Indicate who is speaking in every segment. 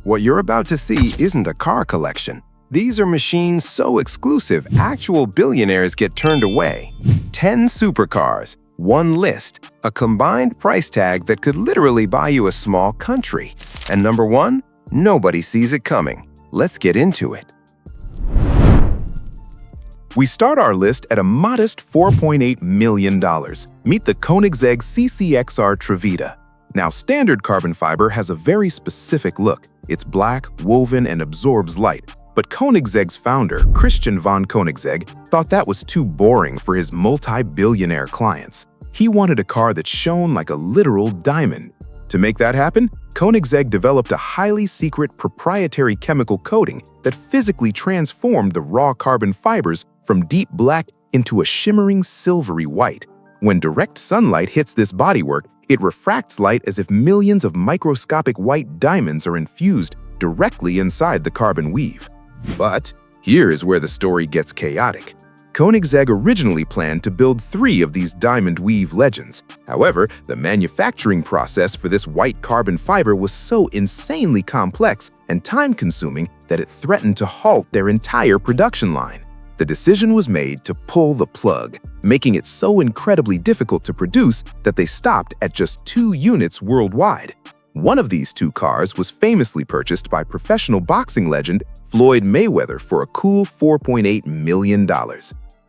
Speaker 1: What you're about to see isn't a car collection. These are machines so exclusive, actual billionaires get turned away. 10 supercars, one list, a combined price tag that could literally buy you a small country. And number one, nobody sees it coming. Let's get into it. We start our list at a modest $4.8 million. Meet the Koenigsegg CCXR Trevita. Now, standard carbon fiber has a very specific look. It's black, woven, and absorbs light. But Koenigsegg's founder, Christian von Koenigsegg, thought that was too boring for his multi-billionaire clients. He wanted a car that shone like a literal diamond. To make that happen, Koenigsegg developed a highly secret proprietary chemical coating that physically transformed the raw carbon fibers from deep black into a shimmering silvery white. When direct sunlight hits this bodywork, it refracts light as if millions of microscopic white diamonds are infused directly inside the carbon weave. But here is where the story gets chaotic. Koenigsegg originally planned to build 3 of these diamond weave legends. However, the manufacturing process for this white carbon fiber was so insanely complex and time-consuming that it threatened to halt their entire production line. The decision was made to pull the plug, making it so incredibly difficult to produce that they stopped at just 2 units worldwide. One of these 2 cars was famously purchased by professional boxing legend Floyd Mayweather for a cool $4.8 million.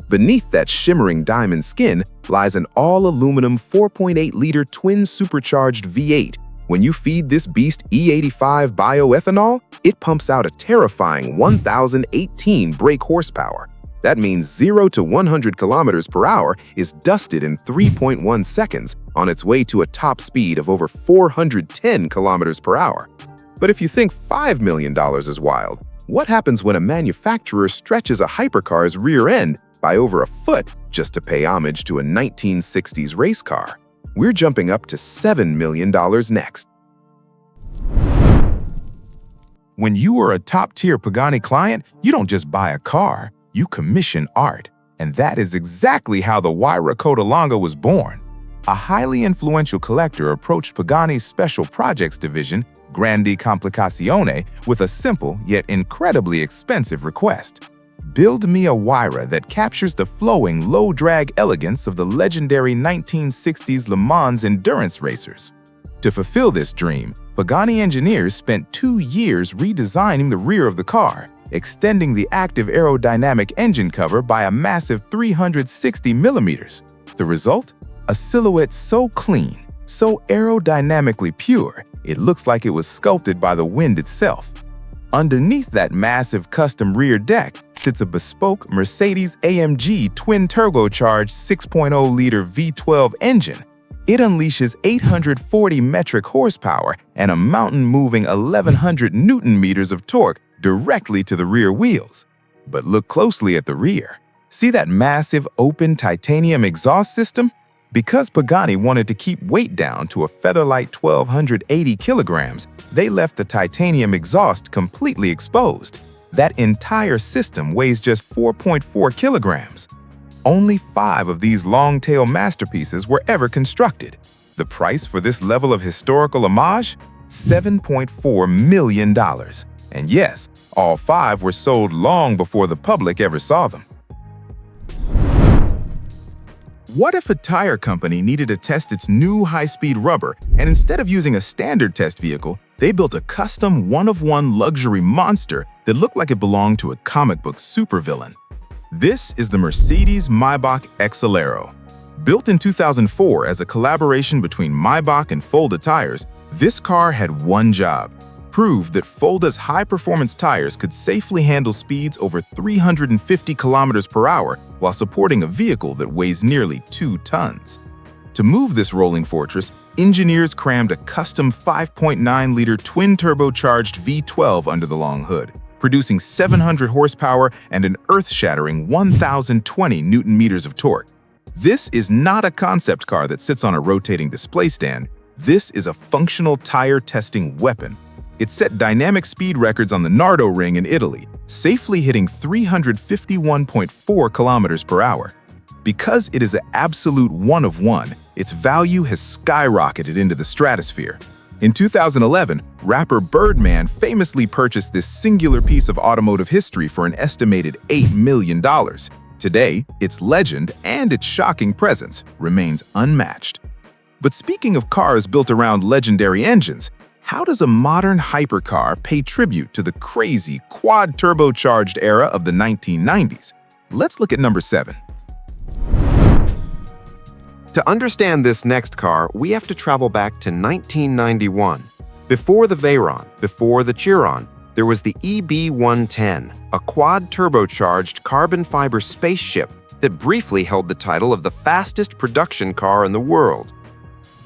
Speaker 1: Beneath that shimmering diamond skin lies an all-aluminum 4.8-liter twin-supercharged V8. When you feed this beast E85 bioethanol, it pumps out a terrifying 1,018 brake horsepower. That means 0 to 100 kilometers per hour is dusted in 3.1 seconds on its way to a top speed of over 410 kilometers per hour. But if you think $5 million is wild, what happens when a manufacturer stretches a hypercar's rear end by over a foot just to pay homage to a 1960s race car? We're jumping up to $7 million next. When you are a top-tier Pagani client, you don't just buy a car, you commission art. And that is exactly how the Huayra Codalunga was born. A highly influential collector approached Pagani's Special Projects division, Grandi Complicazione, with a simple yet incredibly expensive request. Build me a Huayra that captures the flowing, low-drag elegance of the legendary 1960s Le Mans endurance racers. To fulfill this dream, Pagani engineers spent 2 years redesigning the rear of the car, extending the active aerodynamic engine cover by a massive 360 millimeters. The result? A silhouette so clean, so aerodynamically pure, it looks like it was sculpted by the wind itself. Underneath that massive custom rear deck sits a bespoke Mercedes-AMG twin-turbocharged 6.0-liter V12 engine. It unleashes 840 metric horsepower and a mountain-moving 1,100 newton-meters of torque directly to the rear wheels. But look closely at the rear. See that massive open titanium exhaust system? Because Pagani wanted to keep weight down to a featherlight 1,280 kilograms, they left the titanium exhaust completely exposed. That entire system weighs just 4.4 kilograms. Only 5 of these long-tail masterpieces were ever constructed. The price for this level of historical homage? $7.4 million. And yes, all 5 were sold long before the public ever saw them. What if a tire company needed to test its new high-speed rubber, and instead of using a standard test vehicle, they built a custom one-of-one luxury monster that looked like it belonged to a comic book supervillain? This is the Mercedes-Maybach Exelero. Built in 2004 as a collaboration between Maybach and Folda tires, this car had one job: prove that Folda's high-performance tires could safely handle speeds over 350 kilometers per hour while supporting a vehicle that weighs nearly 2 tons. To move this rolling fortress, engineers crammed a custom 5.9-liter twin-turbocharged V12 under the long hood, producing 700 horsepower and an earth-shattering 1,020 newton-meters of torque. This is not a concept car that sits on a rotating display stand. This is a functional tire testing weapon. It set dynamic speed records on the Nardo Ring in Italy, safely hitting 351.4 kilometers per hour. Because it is an absolute one-of-one, its value has skyrocketed into the stratosphere. In 2011, rapper Birdman famously purchased this singular piece of automotive history for an estimated $8 million. Today, its legend and its shocking presence remains unmatched. But speaking of cars built around legendary engines, how does a modern hypercar pay tribute to the crazy quad-turbocharged era of the 1990s? Let's look at number 7.
Speaker 2: To understand this next car, we have to travel back to 1991. Before the Veyron, before the Chiron, there was the EB-110, a quad-turbocharged carbon fiber spaceship that briefly held the title of the fastest production car in the world.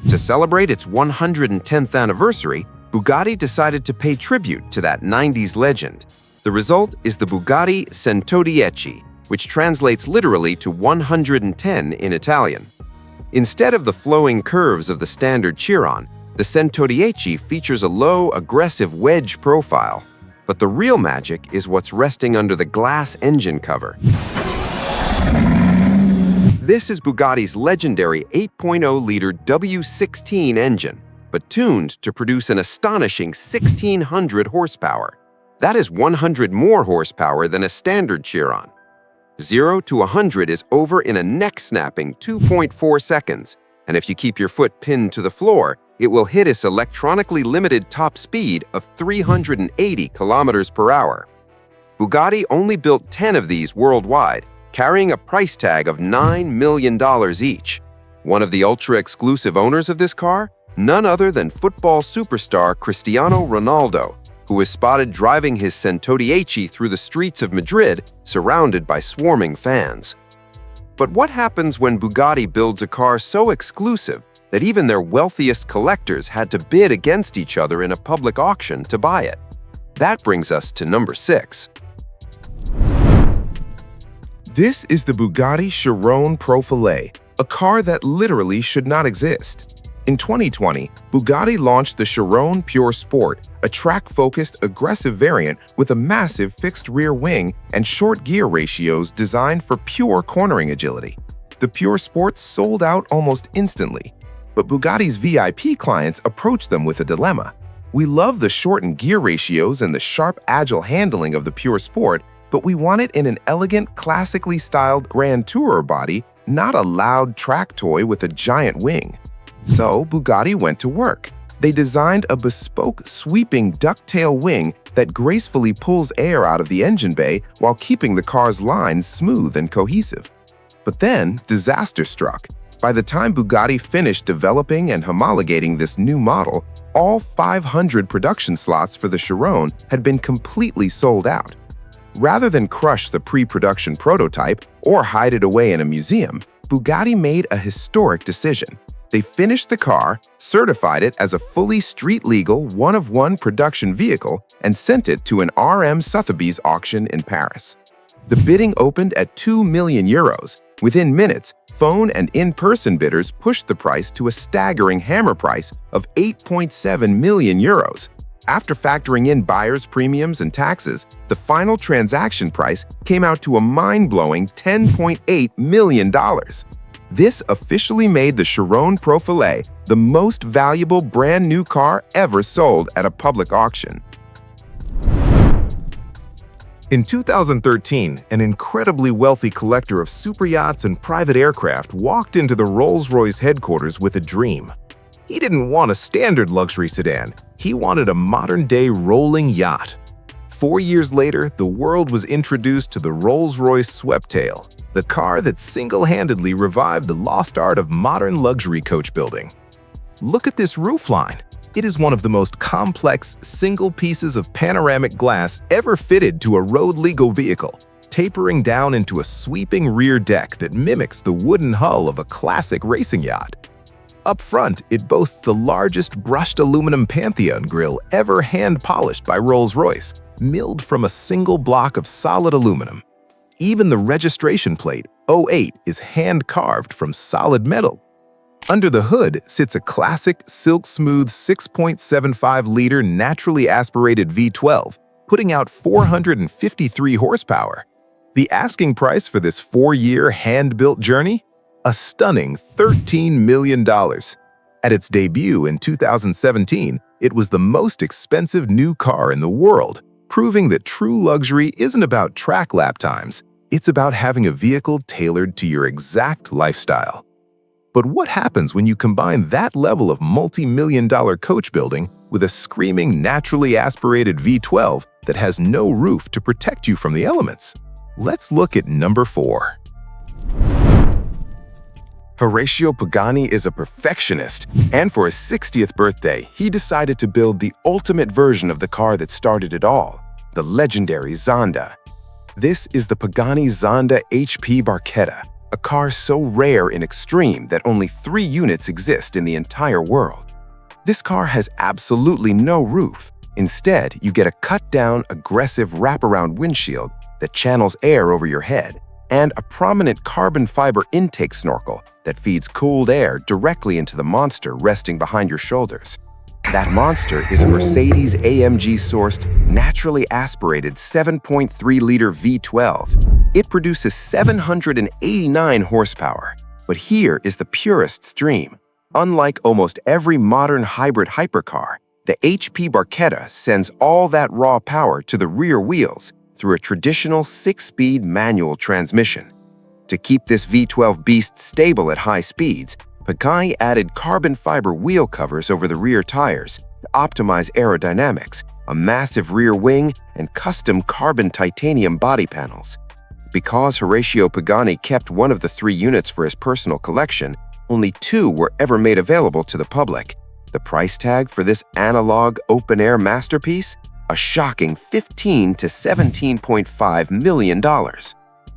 Speaker 2: To celebrate its 110th anniversary, Bugatti decided to pay tribute to that 90s legend. The result is the Bugatti Centodieci, which translates literally to 110 in Italian. Instead of the flowing curves of the standard Chiron, the Centodieci features a low, aggressive wedge profile. But the real magic is what's resting under the glass engine cover. This is Bugatti's legendary 8.0-liter W16 engine, but tuned to produce an astonishing 1,600 horsepower. That is 100 more horsepower than a standard Chiron. 0 to 100 is over in a neck-snapping 2.4 seconds, and if you keep your foot pinned to the floor, it will hit its electronically limited top speed of 380 kilometers per hour. Bugatti only built 10 of these worldwide, carrying a price tag of $9 million each. One of the ultra-exclusive owners of this car? None other than football superstar Cristiano Ronaldo, who was spotted driving his Centodieci through the streets of Madrid, surrounded by swarming fans. But what happens when Bugatti builds a car so exclusive that even their wealthiest collectors had to bid against each other in a public auction to buy it? That brings us to number 6.
Speaker 1: This is the Bugatti Chiron Profilée, a car that literally should not exist. In 2020, Bugatti launched the Chiron Pure Sport, a track-focused, aggressive variant with a massive fixed rear wing and short gear ratios designed for pure cornering agility. The Pure Sport sold out almost instantly, but Bugatti's VIP clients approached them with a dilemma. We love the shortened gear ratios and the sharp, agile handling of the Pure Sport, but we want it in an elegant, classically styled Grand Tourer body, not a loud track toy with a giant wing. So Bugatti went to work. They designed a bespoke, sweeping ducktail wing that gracefully pulls air out of the engine bay while keeping the car's lines smooth and cohesive. But then, disaster struck. By the time Bugatti finished developing and homologating this new model, all 500 production slots for the Chiron had been completely sold out. Rather than crush the pre-production prototype or hide it away in a museum, Bugatti made a historic decision. They finished the car, certified it as a fully street-legal, one-of-one production vehicle, and sent it to an RM Sotheby's auction in Paris. The bidding opened at €2 million. Within minutes, phone and in-person bidders pushed the price to a staggering hammer price of €8.7 million. After factoring in buyers' premiums and taxes, the final transaction price came out to a mind-blowing $10.8 million. This officially made the Chiron Profilée the most valuable brand-new car ever sold at a public auction. In 2013, an incredibly wealthy collector of superyachts and private aircraft walked into the Rolls-Royce headquarters with a dream. He didn't want a standard luxury sedan, he wanted a modern-day rolling yacht. 4 years later, the world was introduced to the Rolls-Royce Sweptail, the car that single-handedly revived the lost art of modern luxury coach building. Look at this roofline. It is one of the most complex single pieces of panoramic glass ever fitted to a road-legal vehicle, tapering down into a sweeping rear deck that mimics the wooden hull of a classic racing yacht. Up front, it boasts the largest brushed aluminum Pantheon grille ever hand-polished by Rolls-Royce, milled from a single block of solid aluminum. Even the registration plate, 08, is hand-carved from solid metal. Under the hood sits a classic, silk-smooth 6.75-liter naturally aspirated V12, putting out 453 horsepower. The asking price for this 4-year hand-built journey? A stunning $13 million. At its debut in 2017, it was the most expensive new car in the world, proving that true luxury isn't about track lap times. It's about having a vehicle tailored to your exact lifestyle. But what happens when you combine that level of multi-million-dollar coach building with a screaming, naturally aspirated V12 that has no roof to protect you from the elements? Let's look at number 4. Horacio Pagani is a perfectionist, and for his 60th birthday, he decided to build the ultimate version of the car that started it all, the legendary Zonda. This is the Pagani Zonda HP Barchetta, a car so rare and extreme that only 3 units exist in the entire world. This car has absolutely no roof. Instead, you get a cut-down, aggressive wraparound windshield that channels air over your head, and a prominent carbon fiber intake snorkel that feeds cooled air directly into the monster resting behind your shoulders. That monster is a Mercedes-AMG-sourced, naturally aspirated 7.3-liter V12. It produces 789 horsepower. But here is the purist's dream. Unlike almost every modern hybrid hypercar, the HP Barchetta sends all that raw power to the rear wheels through a traditional 6-speed manual transmission. To keep this V12 beast stable at high speeds, Pagani added carbon fiber wheel covers over the rear tires to optimize aerodynamics, a massive rear wing, and custom carbon titanium body panels. Because Horacio Pagani kept one of the 3 units for his personal collection, only 2 were ever made available to the public. The price tag for this analog open-air masterpiece? A shocking $15 to $17.5 million.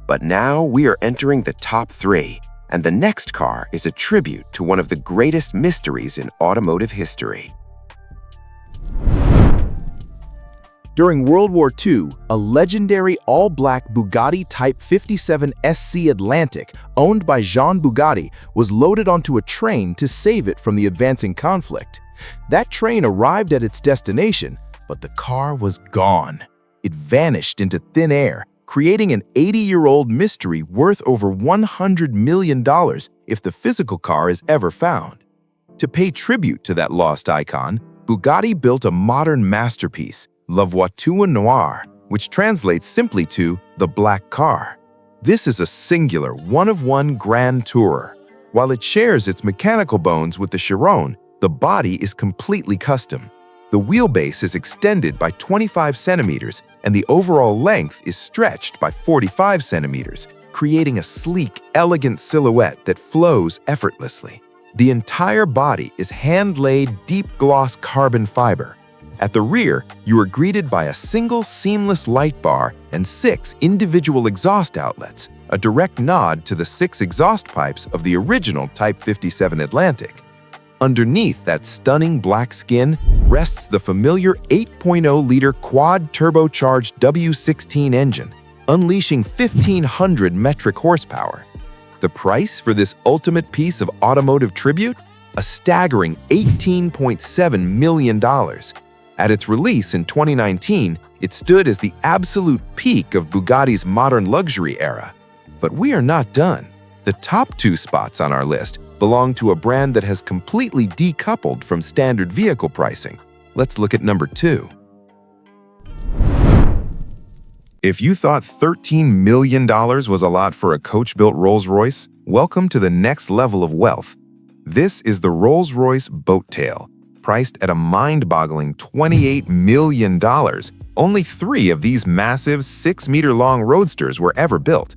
Speaker 1: But now we are entering the top 3, and the next car is a tribute to one of the greatest mysteries in automotive history.
Speaker 3: During World War II, a legendary all-black Bugatti Type 57 SC Atlantic, owned by Jean Bugatti, was loaded onto a train to save it from the advancing conflict. That train arrived at its destination, but the car was gone. It vanished into thin air, creating an 80-year-old mystery worth over $100 million if the physical car is ever found. To pay tribute to that lost icon, Bugatti built a modern masterpiece, La Voiture Noire, which translates simply to the black car. This is a singular, one-of-one grand tourer. While it shares its mechanical bones with the Chiron, the body is completely custom. The wheelbase is extended by 25 centimeters, and the overall length is stretched by 45 centimeters, creating a sleek, elegant silhouette that flows effortlessly. The entire body is hand-laid, deep-gloss carbon fiber. At the rear, you are greeted by a single seamless light bar and 6 individual exhaust outlets, a direct nod to the 6 exhaust pipes of the original Type 57 Atlantic. Underneath that stunning black skin rests the familiar 8.0-liter quad-turbocharged W16 engine, unleashing 1,500 metric horsepower. The price for this ultimate piece of automotive tribute? A staggering $18.7 million. At its release in 2019, it stood as the absolute peak of Bugatti's modern luxury era. But we are not done. The top 2 spots on our list belong to a brand that has completely decoupled from standard vehicle pricing. Let's look at number 2. If you thought $13 million was a lot for a coach-built Rolls-Royce, welcome to the next level of wealth. This is the Rolls-Royce Sweptail, priced at a mind-boggling $28 million. Only 3 of these massive 6-meter-long roadsters were ever built.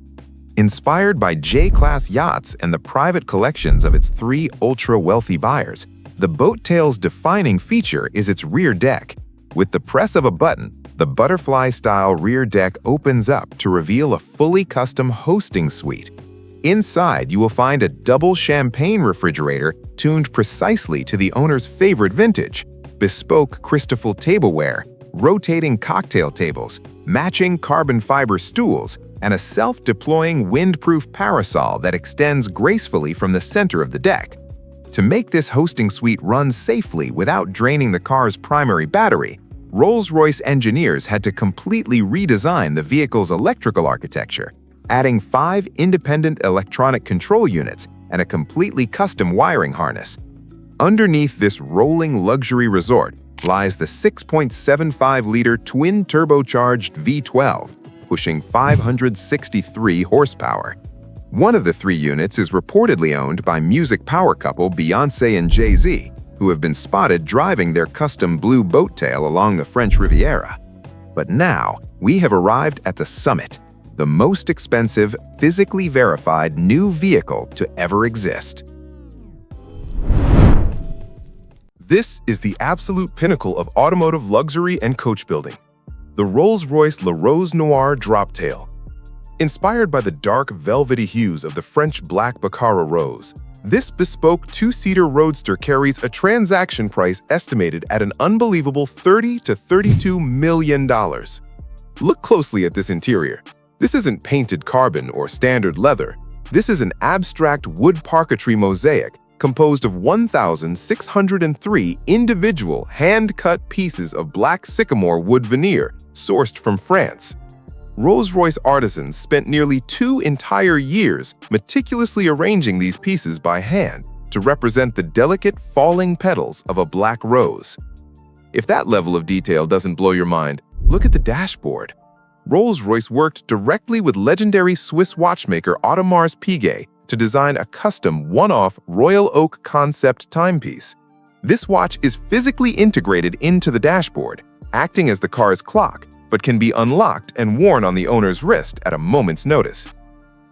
Speaker 3: Inspired by J-class yachts and the private collections of its 3 ultra-wealthy buyers, the Sweptail's defining feature is its rear deck. With the press of a button, the butterfly-style rear deck opens up to reveal a fully custom hosting suite. Inside, you will find a double champagne refrigerator tuned precisely to the owner's favorite vintage, bespoke crystal tableware, rotating cocktail tables, matching carbon fiber stools, and a self-deploying wind-proof parasol that extends gracefully from the center of the deck. To make this hosting suite run safely without draining the car's primary battery, Rolls-Royce engineers had to completely redesign the vehicle's electrical architecture, adding 5 independent electronic control units and a completely custom wiring harness.
Speaker 1: Underneath this rolling luxury resort lies the 6.75-liter twin-turbocharged V12, pushing 563 horsepower. One of the three units is reportedly owned by music power couple Beyoncé and Jay-Z, who have been spotted driving their custom blue boat tail along the French Riviera. But now, we have arrived at the summit, the most expensive, physically verified new vehicle to ever exist. This is the absolute pinnacle of automotive luxury and coach building, the Rolls-Royce Noire Droptail. Inspired by the dark velvety hues of the French black Baccarat rose, this bespoke two-seater roadster carries a transaction price estimated at an unbelievable $30 to $32 million. Look closely at this interior. This isn't painted carbon or standard leather. This is an abstract wood parquetry mosaic composed of 1,603 individual hand-cut pieces of black sycamore wood veneer sourced from France. Rolls-Royce artisans spent nearly 2 entire years meticulously arranging these pieces by hand to represent the delicate falling petals of a black rose. If that level of detail doesn't blow your mind, look at the dashboard. Rolls-Royce worked directly with legendary Swiss watchmaker Audemars Piguet to design a custom one-off Royal Oak concept timepiece. This watch is physically integrated into the dashboard, acting as the car's clock, but can be unlocked and worn on the owner's wrist at a moment's notice.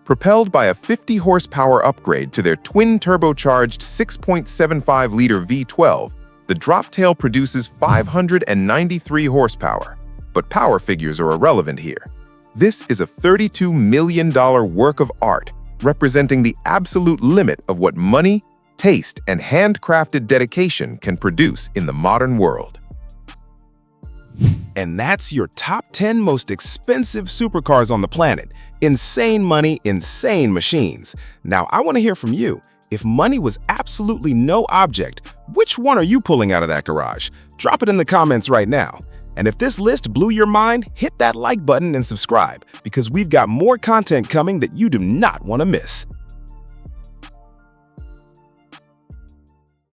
Speaker 1: Propelled by a 50-horsepower upgrade to their twin-turbocharged 6.75-liter V12, the Droptail produces 593 horsepower. But power figures are irrelevant here. This is a $32 million work of art, representing the absolute limit of what money, taste, and handcrafted dedication can produce in the modern world.
Speaker 3: And that's your top 10 most expensive supercars on the planet. Insane money, insane machines. Now, I want to hear from you. If money was absolutely no object, which one are you pulling out of that garage? Drop it in the comments right now. And if this list blew your mind, hit that like button and subscribe, because we've got more content coming that you do not want to miss.